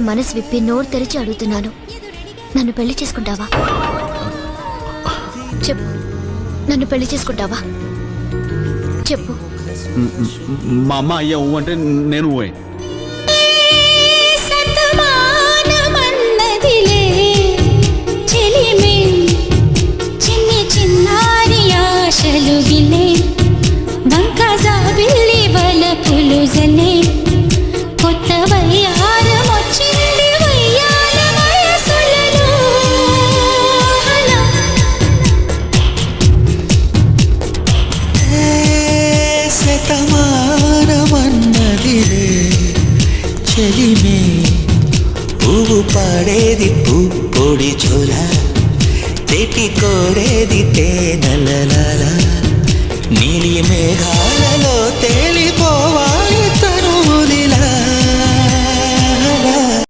మనసు విప్పి నోరు తెరిచి అడుగుతున్నాను, నన్ను పెళ్లి చేసుకుంటావా? చెప్పు, నన్ను పెళ్లి చేసుకుంటావా? చెప్పు. మా అమ్మ అయ్యా ఊ అంటే నేను ఊయే. చెలిమే పువ్వు పాడేది పొడి చోల, తెటి కోరేది తేనెలలాల, నీలి మేఘాలలో